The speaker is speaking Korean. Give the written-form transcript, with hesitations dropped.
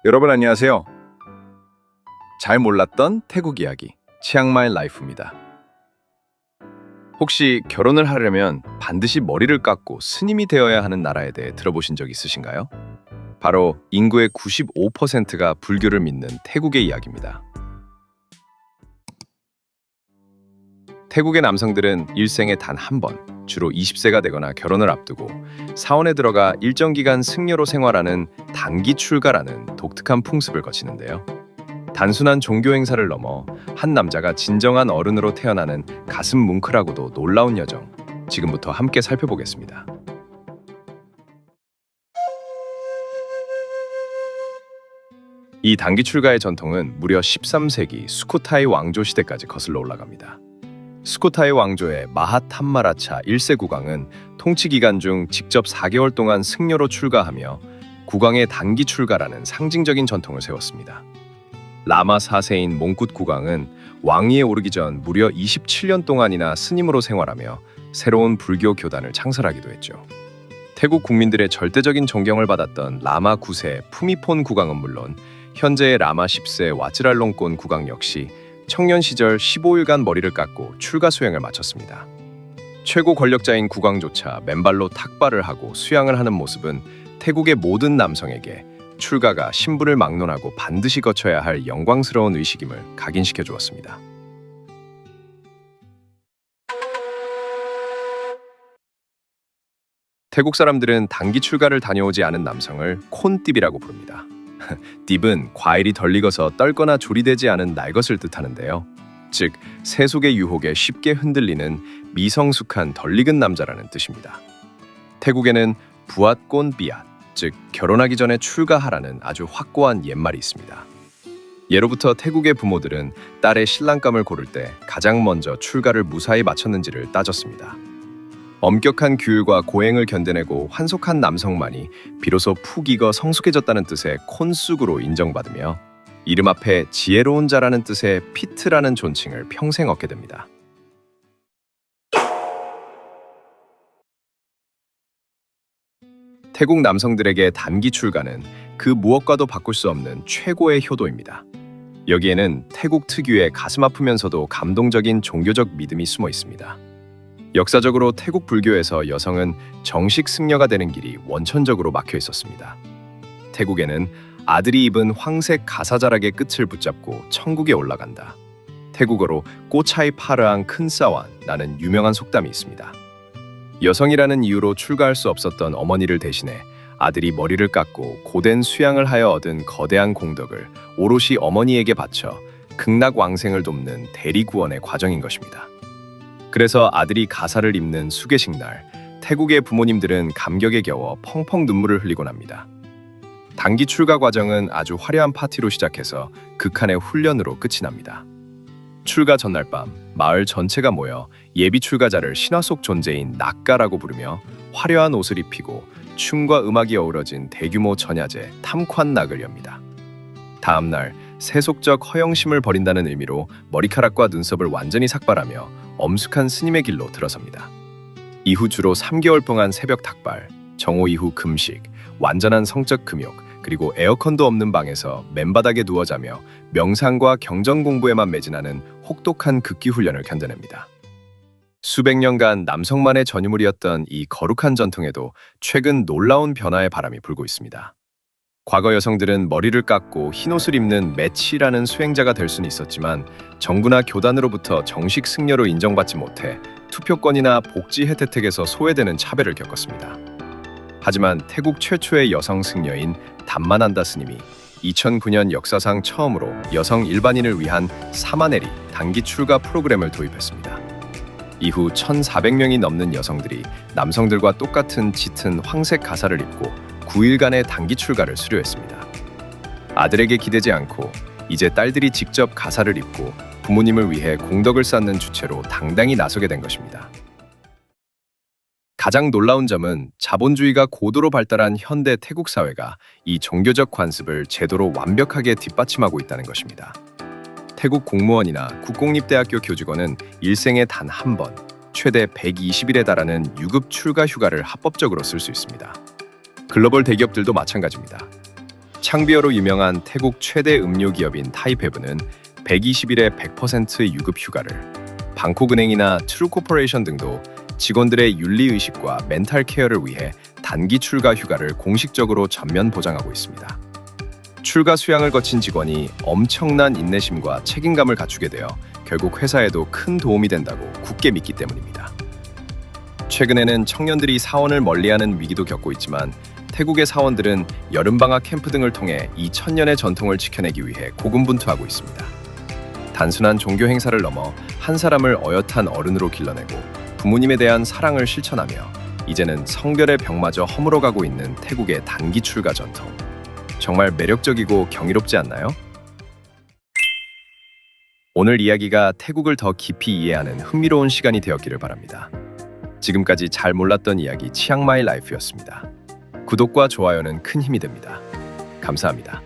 여러분 안녕하세요. 잘 몰랐던 태국 이야기 치앙마이 라이프입니다. 혹시 결혼을 하려면 반드시 머리를 깎고 스님이 되어야 하는 나라에 대해 들어보신 적 있으신가요? 바로 인구의 95%가 불교를 믿는 태국의 이야기입니다. 태국의 남성들은 일생에 단 한 번, 주로 20세가 되거나 결혼을 앞두고 사원에 들어가 일정 기간 승려로 생활하는 단기 출가라는 독특한 풍습을 거치는데요. 단순한 종교 행사를 넘어 한 남자가 진정한 어른으로 태어나는 가슴 뭉클하고도 놀라운 여정, 지금부터 함께 살펴보겠습니다. 이 단기 출가의 전통은 무려 13세기 수코타이 왕조 시대까지 거슬러 올라갑니다. 수코타이 왕조의 마하탐마라차 1세 국왕은 통치 기간 중 직접 4개월 동안 승려로 출가하며 국왕의 단기 출가라는 상징적인 전통을 세웠습니다. 라마 4세인 몽굿 국왕은 왕위에 오르기 전 무려 27년 동안이나 스님으로 생활하며 새로운 불교 교단을 창설하기도 했죠. 태국 국민들의 절대적인 존경을 받았던 라마 9세 푸미폰 국왕은 물론 현재의 라마 10세 와츠랄롱꼰 국왕 역시 청년 시절 15일간 머리를 깎고 출가 수행을 마쳤습니다. 최고 권력자인 국왕조차 맨발로 탁발을 하고 수양을 하는 모습은 태국의 모든 남성에게 출가가 신분을 막론하고 반드시 거쳐야 할 영광스러운 의식임을 각인시켜 주었습니다. 태국 사람들은 단기 출가를 다녀오지 않은 남성을 콘띠비라고 부릅니다. 띠은 과일이 덜 익어서 떨거나 조리되지 않은 날것을 뜻하는데요. 즉, 세속의 유혹에 쉽게 흔들리는 미성숙한 덜 익은 남자라는 뜻입니다. 태국에는 부앗꼰 삐앗, 즉 결혼하기 전에 출가하라는 아주 확고한 옛말이 있습니다. 예로부터 태국의 부모들은 딸의 신랑감을 고를 때 가장 먼저 출가를 무사히 마쳤는지를 따졌습니다. 엄격한 규율과 고행을 견뎌내고 환속한 남성만이 비로소 푹 익어 성숙해졌다는 뜻의 콘쑥으로 인정받으며 이름 앞에 지혜로운 자라는 뜻의 피트라는 존칭을 평생 얻게 됩니다. 태국 남성들에게 단기 출가는 그 무엇과도 바꿀 수 없는 최고의 효도입니다. 여기에는 태국 특유의 가슴 아프면서도 감동적인 종교적 믿음이 숨어 있습니다. 역사적으로 태국 불교에서 여성은 정식 승려가 되는 길이 원천적으로 막혀 있었습니다. 태국에는 아들이 입은 황색 가사자락의 끝을 붙잡고 천국에 올라간다. 태국어로 꼬차이 파르앙 큰싸완라는 유명한 속담이 있습니다. 여성이라는 이유로 출가할 수 없었던 어머니를 대신해 아들이 머리를 깎고 고된 수양을 하여 얻은 거대한 공덕을 오롯이 어머니에게 바쳐 극락왕생을 돕는 대리구원의 과정인 것입니다. 그래서 아들이 가사를 입는 수계식 날, 태국의 부모님들은 감격에 겨워 펑펑 눈물을 흘리곤 합니다. 단기 출가 과정은 아주 화려한 파티로 시작해서 극한의 훈련으로 끝이 납니다. 출가 전날 밤, 마을 전체가 모여 예비 출가자를 신화 속 존재인 낙가라고 부르며 화려한 옷을 입히고 춤과 음악이 어우러진 대규모 전야제 탐콴낙을 엽니다. 다음 날 세속적 허영심을 버린다는 의미로 머리카락과 눈썹을 완전히 삭발하며 엄숙한 스님의 길로 들어섭니다. 이후 주로 3개월 동안 새벽 닭발, 정오 이후 금식, 완전한 성적 금욕, 그리고 에어컨도 없는 방에서 맨바닥에 누워 자며 명상과 경전 공부에만 매진하는 혹독한 극기 훈련을 견뎌냅니다. 수백 년간 남성만의 전유물이었던 이 거룩한 전통에도 최근 놀라운 변화의 바람이 불고 있습니다. 과거 여성들은 머리를 깎고 흰옷을 입는 매치라는 수행자가 될 수는 있었지만 정부나 교단으로부터 정식 승려로 인정받지 못해 투표권이나 복지 혜택에서 소외되는 차별을 겪었습니다. 하지만 태국 최초의 여성 승려인 담만한다 스님이 2009년 역사상 처음으로 여성 일반인을 위한 사마네리 단기 출가 프로그램을 도입했습니다. 이후 1,400명이 넘는 여성들이 남성들과 똑같은 짙은 황색 가사를 입고 9일간의 단기 출가를 수료했습니다. 아들에게 기대지 않고 이제 딸들이 직접 가사를 입고 부모님을 위해 공덕을 쌓는 주체로 당당히 나서게 된 것입니다. 가장 놀라운 점은 자본주의가 고도로 발달한 현대 태국 사회가 이 종교적 관습을 제도로 완벽하게 뒷받침하고 있다는 것입니다. 태국 공무원이나 국공립대학교 교직원은 일생에 단 한 번, 최대 120일에 달하는 유급 출가 휴가를 합법적으로 쓸 수 있습니다. 글로벌 대기업들도 마찬가지입니다. 창비어로 유명한 태국 최대 음료 기업인 타이페브는 120일의 100% 유급 휴가를, 방콕은행이나 트루코퍼레이션 등도 직원들의 윤리의식과 멘탈 케어를 위해 단기 출가 휴가를 공식적으로 전면 보장하고 있습니다. 출가 수양을 거친 직원이 엄청난 인내심과 책임감을 갖추게 되어 결국 회사에도 큰 도움이 된다고 굳게 믿기 때문입니다. 최근에는 청년들이 사원을 멀리하는 위기도 겪고 있지만 태국의 사원들은 여름방학 캠프 등을 통해 이 천년의 전통을 지켜내기 위해 고군분투하고 있습니다. 단순한 종교 행사를 넘어 한 사람을 어엿한 어른으로 길러내고 부모님에 대한 사랑을 실천하며 이제는 성별의 벽마저 허물어가고 있는 태국의 단기 출가 전통. 정말 매력적이고 경이롭지 않나요? 오늘 이야기가 태국을 더 깊이 이해하는 흥미로운 시간이 되었기를 바랍니다. 지금까지 잘 몰랐던 이야기 치앙마이 라이프였습니다. 구독과 좋아요는 큰 힘이 됩니다. 감사합니다.